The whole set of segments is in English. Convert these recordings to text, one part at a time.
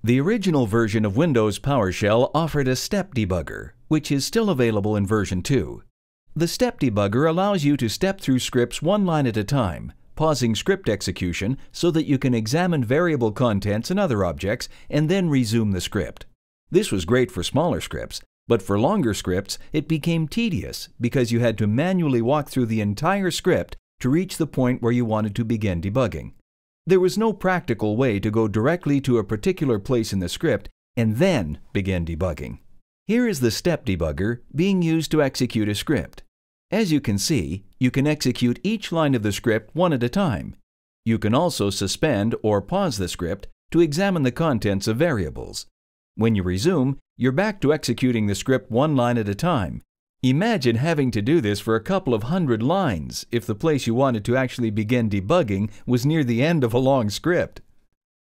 The original version of Windows PowerShell offered a step debugger, which is still available in version 2. The step debugger allows you to step through scripts one line at a time, pausing script execution so that you can examine variable contents and other objects and then resume the script. This was great for smaller scripts, but for longer scripts it became tedious because you had to manually walk through the entire script to reach the point where you wanted to begin debugging. There was no practical way to go directly to a particular place in the script and then begin debugging. Here is the step debugger being used to execute a script. As you can see, you can execute each line of the script one at a time. You can also suspend or pause the script to examine the contents of variables. When you resume, you're back to executing the script one line at a time. Imagine having to do this for a couple of hundred lines if the place you wanted to actually begin debugging was near the end of a long script.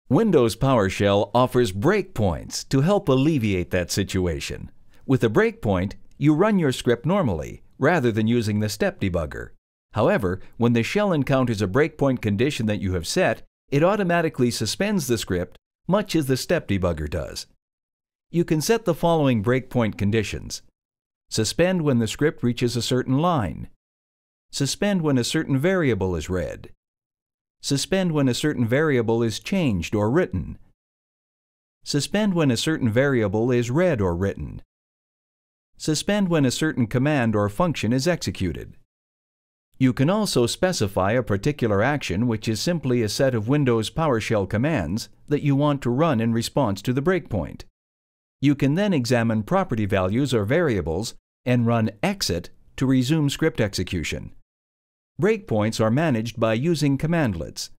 Windows PowerShell offers breakpoints to help alleviate that situation. With a breakpoint, you run your script normally, rather than using the step debugger. However, when the shell encounters a breakpoint condition that you have set, it automatically suspends the script, much as the step debugger does. You can set the following breakpoint conditions. Suspend when the script reaches a certain line. Suspend when a certain variable is read. Suspend when a certain variable is changed or written. Suspend when a certain variable is read or written. Suspend when a certain command or function is executed. You can also specify a particular action, which is simply a set of Windows PowerShell commands that you want to run in response to the breakpoint. You can then examine property values or variables and run exit to resume script execution. Breakpoints are managed by using cmdlets.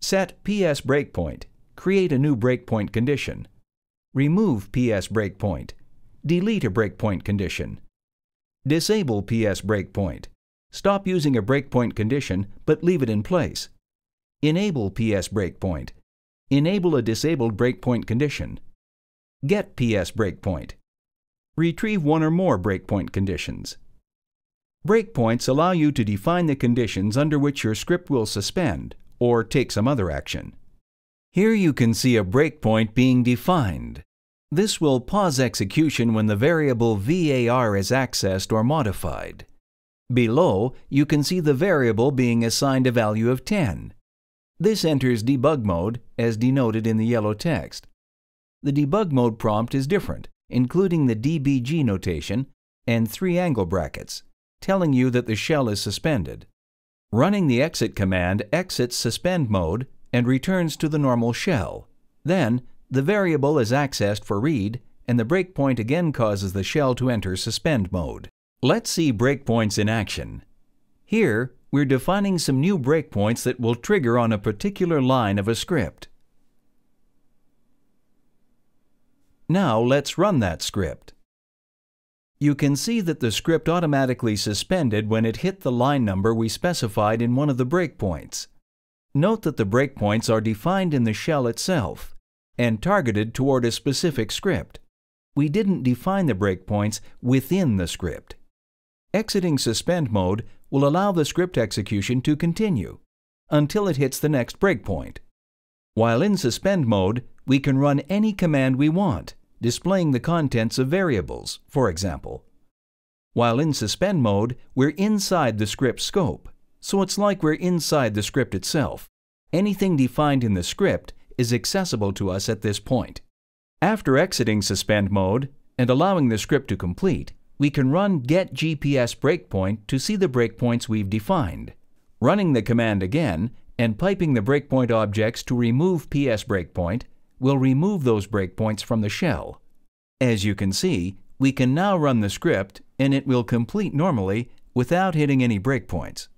Set PS breakpoint. Create a new breakpoint condition. Remove PS breakpoint. Delete a breakpoint condition. Disable PS breakpoint. Stop using a breakpoint condition but leave it in place. Enable PS breakpoint. Enable a disabled breakpoint condition. Get PS breakpoint. Retrieve one or more breakpoint conditions. Breakpoints allow you to define the conditions under which your script will suspend or take some other action. Here you can see a breakpoint being defined. This will pause execution when the variable var is accessed or modified. Below, you can see the variable being assigned a value of 10. This enters debug mode as denoted in the yellow text. The debug mode prompt is different, including the DBG notation and 3 angle brackets, telling you that the shell is suspended. Running the exit command exits suspend mode and returns to the normal shell. Then, the variable is accessed for read, and the breakpoint again causes the shell to enter suspend mode. Let's see breakpoints in action. Here, we're defining some new breakpoints that will trigger on a particular line of a script. Now let's run that script. You can see that the script automatically suspended when it hit the line number we specified in one of the breakpoints. Note that the breakpoints are defined in the shell itself and targeted toward a specific script. We didn't define the breakpoints within the script. Exiting suspend mode will allow the script execution to continue until it hits the next breakpoint. While in suspend mode, we can run any command we want, displaying the contents of variables, for example. While in suspend mode, we're inside the script scope, so it's like we're inside the script itself. Anything defined in the script is accessible to us at this point. After exiting suspend mode and allowing the script to complete, we can run get GPS breakpoint to see the breakpoints we've defined. Running the command again and piping the breakpoint objects to remove PS breakpoint will remove those breakpoints from the shell. As you can see, we can now run the script and it will complete normally without hitting any breakpoints.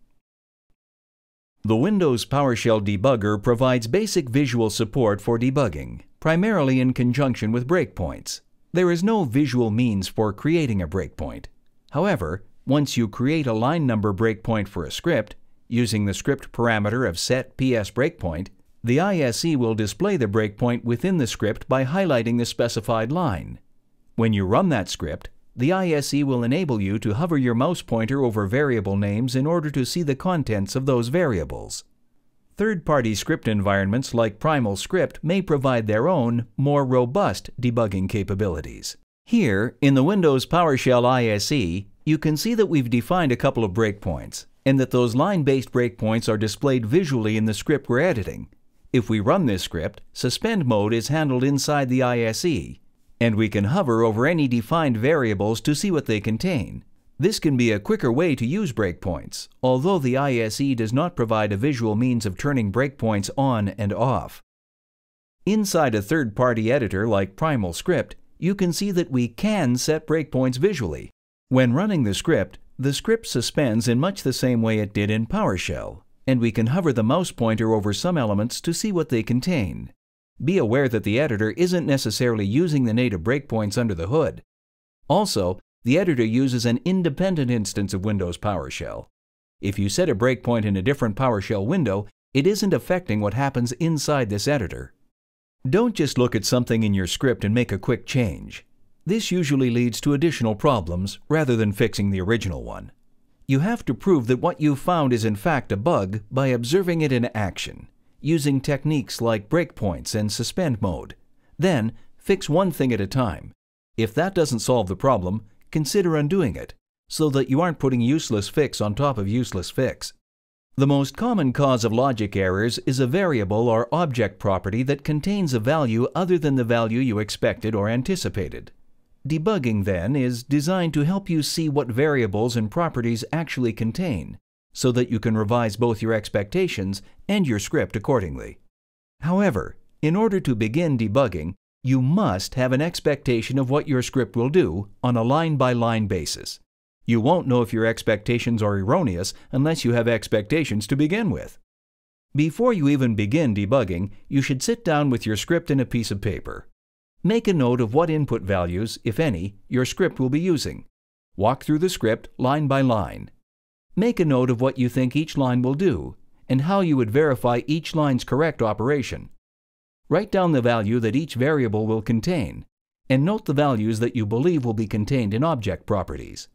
The Windows PowerShell Debugger provides basic visual support for debugging, primarily in conjunction with breakpoints. There is no visual means for creating a breakpoint. However, once you create a line number breakpoint for a script, using the script parameter of set PS breakpoint, the ISE will display the breakpoint within the script by highlighting the specified line. When you run that script, the ISE will enable you to hover your mouse pointer over variable names in order to see the contents of those variables. Third-party script environments like Primal Script may provide their own, more robust debugging capabilities. Here, in the Windows PowerShell ISE, you can see that we've defined a couple of breakpoints, and that those line-based breakpoints are displayed visually in the script we're editing. If we run this script, suspend mode is handled inside the ISE, and we can hover over any defined variables to see what they contain. This can be a quicker way to use breakpoints, although the ISE does not provide a visual means of turning breakpoints on and off. Inside a third-party editor like Primal Script, you can see that we can set breakpoints visually. When running the script suspends in much the same way it did in PowerShell, and we can hover the mouse pointer over some elements to see what they contain. Be aware that the editor isn't necessarily using the native breakpoints under the hood. Also, the editor uses an independent instance of Windows PowerShell. If you set a breakpoint in a different PowerShell window, it isn't affecting what happens inside this editor. Don't just look at something in your script and make a quick change. This usually leads to additional problems rather than fixing the original one. You have to prove that what you've found is in fact a bug by observing it in action, using techniques like breakpoints and suspend mode. Then, fix one thing at a time. If that doesn't solve the problem, consider undoing it, so that you aren't putting useless fix on top of useless fix. The most common cause of logic errors is a variable or object property that contains a value other than the value you expected or anticipated. Debugging, then, is designed to help you see what variables and properties actually contain, so that you can revise both your expectations and your script accordingly. However, in order to begin debugging, you must have an expectation of what your script will do on a line-by-line basis. You won't know if your expectations are erroneous unless you have expectations to begin with. Before you even begin debugging, you should sit down with your script and a piece of paper. Make a note of what input values, if any, your script will be using. Walk through the script line by line. Make a note of what you think each line will do, and how you would verify each line's correct operation. Write down the value that each variable will contain, and note the values that you believe will be contained in object properties.